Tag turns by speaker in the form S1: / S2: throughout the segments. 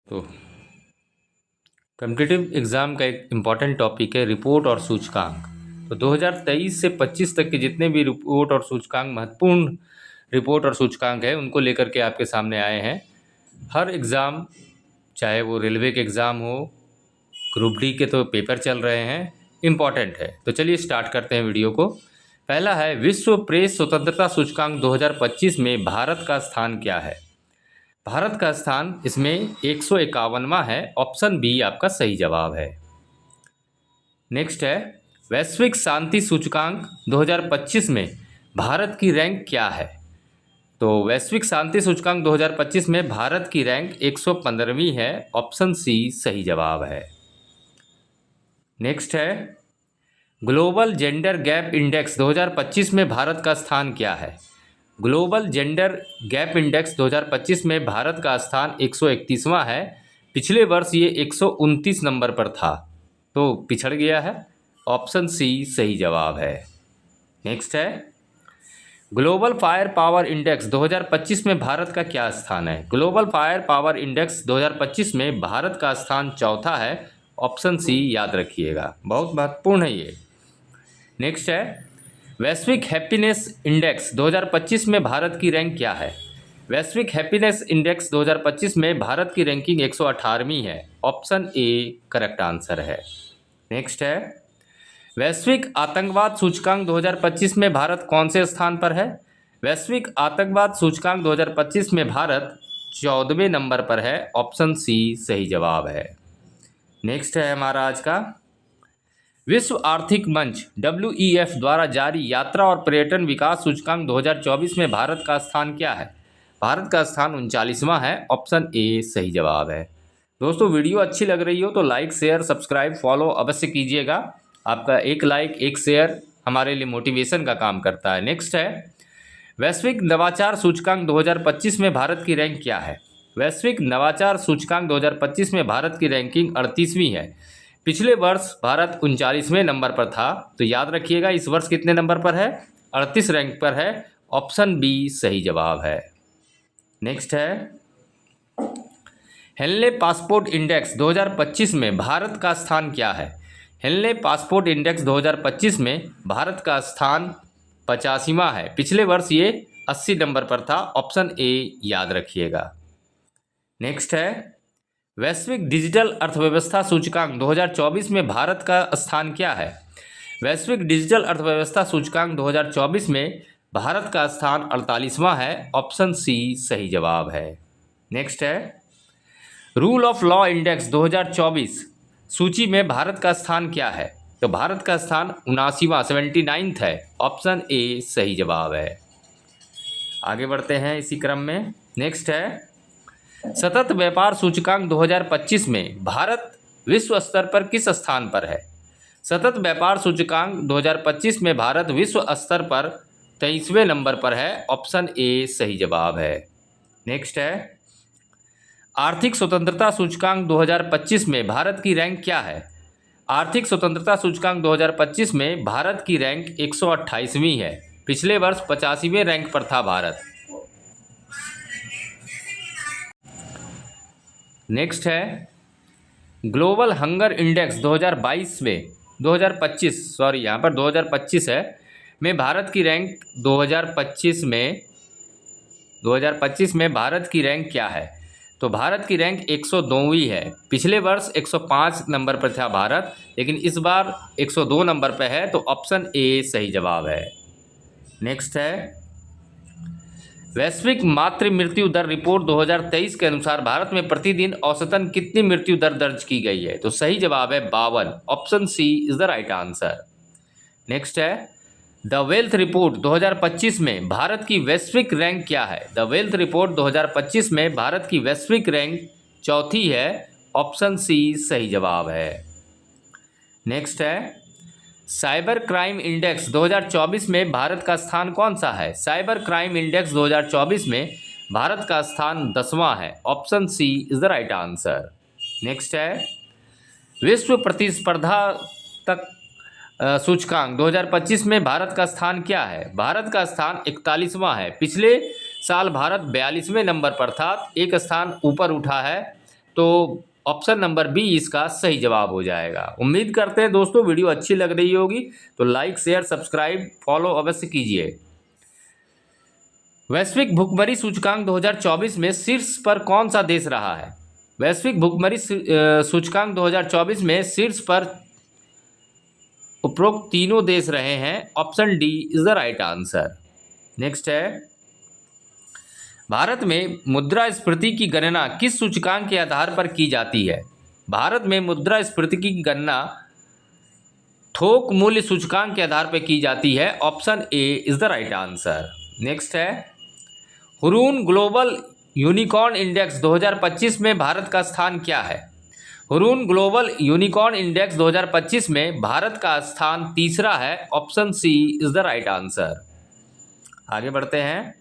S1: तो competitive exam का एक इम्पॉर्टेंट टॉपिक है रिपोर्ट और सूचकांक। तो 2023 से 25 तक के जितने भी रिपोर्ट और सूचकांक महत्वपूर्ण रिपोर्ट और सूचकांक है उनको लेकर के आपके सामने आए हैं। हर एग्ज़ाम, चाहे वो रेलवे के एग्ज़ाम हो, ग्रुप डी के तो पेपर चल रहे हैं, इम्पॉर्टेंट है। तो चलिए स्टार्ट करते हैं वीडियो को। पहला है, विश्व प्रेस स्वतंत्रता सूचकांक 2025 में भारत का स्थान क्या है। भारत का स्थान इसमें 151वां है। ऑप्शन बी आपका सही जवाब है। नेक्स्ट है, वैश्विक शांति सूचकांक 2025 में भारत की रैंक क्या है। तो वैश्विक शांति सूचकांक 2025 में भारत की रैंक 115वीं है। ऑप्शन सी सही जवाब है। नेक्स्ट है, ग्लोबल जेंडर गैप इंडेक्स 2025 में भारत का स्थान क्या है। ग्लोबल जेंडर गैप इंडेक्स 2025 में भारत का स्थान 131वां है। पिछले वर्ष ये 129 नंबर पर था, तो पिछड़ गया है। ऑप्शन सी सही जवाब है। नेक्स्ट है, ग्लोबल फायर पावर इंडेक्स 2025 में भारत का क्या स्थान है। ग्लोबल फायर पावर इंडेक्स 2025 में भारत का स्थान चौथा है। ऑप्शन सी याद रखिएगा, बहुत महत्वपूर्ण है ये। नेक्स्ट है, वैश्विक हैप्पीनेस इंडेक्स 2025 में भारत की रैंक क्या है। वैश्विक हैप्पीनेस इंडेक्स 2025 में भारत की रैंकिंग 118वीं है। ऑप्शन ए करेक्ट आंसर है। नेक्स्ट है, वैश्विक आतंकवाद सूचकांक 2025 में भारत कौन से स्थान पर है। वैश्विक आतंकवाद सूचकांक 2025 में भारत 14वें नंबर पर है। ऑप्शन सी सही जवाब है। नेक्स्ट है हमारा आज का, विश्व आर्थिक मंच WEF द्वारा जारी यात्रा और पर्यटन विकास सूचकांक 2024 में भारत का स्थान क्या है। भारत का स्थान 39वां है। ऑप्शन ए सही जवाब है। दोस्तों, वीडियो अच्छी लग रही हो तो लाइक, शेयर, सब्सक्राइब, फॉलो अवश्य कीजिएगा। आपका एक लाइक, एक शेयर हमारे लिए मोटिवेशन का काम करता है। नेक्स्ट है, वैश्विक नवाचार सूचकांक 2025 में भारत की रैंक क्या है। वैश्विक नवाचार सूचकांक 2025 में भारत की रैंकिंग 38वीं है। पिछले वर्ष भारत 39वें नंबर पर था, तो याद रखिएगा इस वर्ष कितने नंबर पर है, 38 रैंक पर है। ऑप्शन बी सही जवाब है। नेक्स्ट है, हेनले पासपोर्ट इंडेक्स 2025 में भारत का स्थान क्या है। हेनले पासपोर्ट इंडेक्स 2025 में भारत का स्थान 85वां है। पिछले वर्ष ये 80 नंबर पर था। ऑप्शन ए याद रखिएगा। नेक्स्ट है, वैश्विक डिजिटल अर्थव्यवस्था सूचकांक 2024 में भारत का स्थान क्या है। वैश्विक डिजिटल अर्थव्यवस्था सूचकांक 2024 में भारत का स्थान 48वां है। ऑप्शन सी सही जवाब है। नेक्स्ट है, रूल ऑफ लॉ इंडेक्स 2024 सूची में भारत का स्थान क्या है। तो भारत का स्थान 79वां 79th है। ऑप्शन ए सही जवाब है। आगे बढ़ते हैं इसी क्रम में। नेक्स्ट है, सतत व्यापार सूचकांक 2025 में भारत विश्व स्तर पर किस स्थान पर है। सतत व्यापार सूचकांक 2025 में भारत विश्व स्तर पर 23वें नंबर पर है। ऑप्शन ए सही जवाब है। नेक्स्ट है, आर्थिक स्वतंत्रता सूचकांक 2025 में भारत की रैंक क्या है। आर्थिक स्वतंत्रता सूचकांक 2025 में भारत की रैंक 128वीं है। पिछले वर्ष 85वें रैंक पर था भारत। नेक्स्ट है, ग्लोबल हंगर इंडेक्स 2022 में 2025 है में भारत की रैंक 2025 में भारत की रैंक क्या है। तो भारत की रैंक 102वीं है। पिछले वर्ष 105 नंबर पर था भारत, लेकिन इस बार 102 नंबर पर है। तो ऑप्शन ए सही जवाब है। नेक्स्ट है, वैश्विक मातृ मृत्यु दर रिपोर्ट 2023 के अनुसार भारत में प्रतिदिन औसतन कितनी मृत्यु दर दर्ज की गई है। तो सही जवाब है 52। Option C is the right answer. Next है, द वेल्थ रिपोर्ट 2025 में भारत की वैश्विक रैंक क्या है। द वेल्थ रिपोर्ट 2025 में भारत की वैश्विक रैंक चौथी है। ऑप्शन सी सही जवाब है। नेक्स्ट है, साइबर क्राइम इंडेक्स 2024 में भारत का स्थान कौन सा है। साइबर क्राइम इंडेक्स 2024 में भारत का स्थान 10वां है। Option C is the right answer. Next है, विश्व प्रतिस्पर्धा तक सूचकांक 2025 में भारत का स्थान क्या है। भारत का स्थान 41वां है। पिछले साल भारत 42वें नंबर पर था, एक स्थान ऊपर उठा है। तो ऑप्शन नंबर बी इसका सही जवाब हो जाएगा। उम्मीद करते हैं दोस्तों वीडियो अच्छी लग रही होगी, तो लाइक शेयर सब्सक्राइब फॉलो अवश्य कीजिए। वैश्विक भुखमरी सूचकांक 2024 में शीर्ष पर कौन सा देश रहा है? वैश्विक भुखमरी सूचकांक 2024 में शीर्ष पर उपरोक्त तीनों देश रहे हैं। Option D is the right answer. Next है, भारत में मुद्रास्फीति की गणना किस सूचकांक के आधार पर की जाती है? भारत में मुद्रास्फीति की गणना थोक मूल्य सूचकांक के आधार पर की जाती है। Option A is the right answer. Next है, हुरून ग्लोबल यूनिकॉर्न इंडेक्स 2025 में भारत का स्थान क्या है? हुरून ग्लोबल यूनिकॉर्न इंडेक्स 2025 में भारत का स्थान तीसरा है। Option C is the right answer. आगे बढ़ते हैं,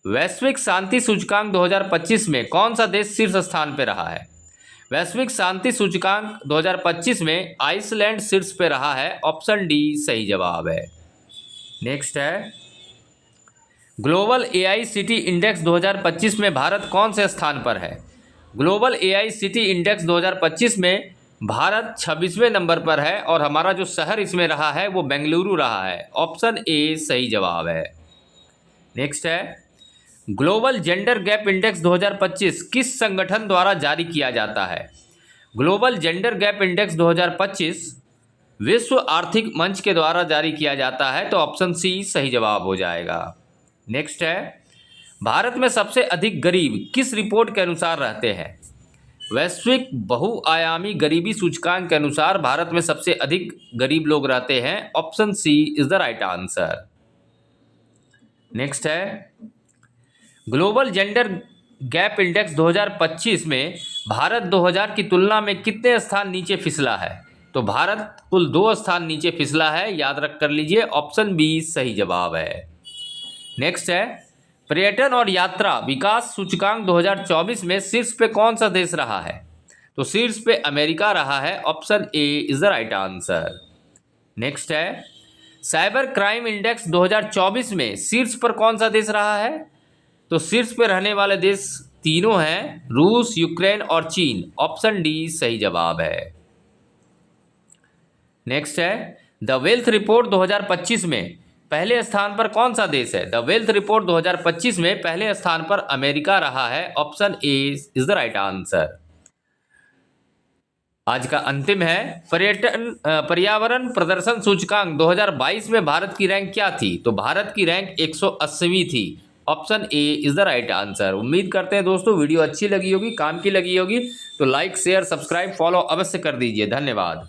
S1: वैश्विक शांति सूचकांक 2025 में कौन सा देश शीर्ष स्थान पर रहा है? वैश्विक शांति सूचकांक 2025 में आइसलैंड शीर्ष पे रहा है। ऑप्शन डी सही जवाब है। नेक्स्ट है, ग्लोबल AICT इंडेक्स 2025 में भारत कौन से स्थान पर है? ग्लोबल AICT इंडेक्स 2025 में भारत 26वें नंबर पर है और हमारा जो शहर इसमें रहा है वो बेंगलुरु रहा है। ऑप्शन ए सही जवाब है। नेक्स्ट है, ग्लोबल जेंडर गैप इंडेक्स 2025 किस संगठन द्वारा जारी किया जाता है? ग्लोबल जेंडर गैप इंडेक्स 2025 विश्व आर्थिक मंच के द्वारा जारी किया जाता है, तो ऑप्शन सी सही जवाब हो जाएगा। नेक्स्ट है, भारत में सबसे अधिक गरीब किस रिपोर्ट के अनुसार रहते हैं? वैश्विक बहुआयामी गरीबी सूचकांक के अनुसार भारत में सबसे अधिक गरीब लोग रहते हैं। Option C is the right answer. Next है, ग्लोबल जेंडर गैप इंडेक्स 2025 में भारत 2000 की तुलना में कितने स्थान नीचे फिसला है? तो भारत कुल 2 स्थान नीचे फिसला है, याद रख कर लीजिए। ऑप्शन बी सही जवाब है। नेक्स्ट है, पर्यटन और यात्रा विकास सूचकांक 2024 में शीर्ष पे कौन सा देश रहा है? तो शीर्ष पे अमेरिका रहा है। Option A is the right answer. Next है, साइबर क्राइम इंडेक्स 2024 में शीर्ष पर कौन सा देश रहा है? तो शीर्ष पे रहने वाले देश तीनों हैं, रूस, यूक्रेन और चीन। ऑप्शन डी सही जवाब है। नेक्स्ट है, द वेल्थ रिपोर्ट 2025 में पहले स्थान पर कौन सा देश है? द वेल्थ रिपोर्ट 2025 में पहले स्थान पर अमेरिका रहा है। Option A is the right answer. आज का अंतिम है, पर्यावरण प्रदर्शन सूचकांक 2022 में भारत की रैंक क्या थी? तो भारत की रैंक 180वीं थी। Option A is the right answer. उम्मीद करते हैं दोस्तों वीडियो अच्छी लगी होगी, काम की लगी होगी, तो लाइक शेयर सब्सक्राइब फॉलो अवश्य कर दीजिए। धन्यवाद।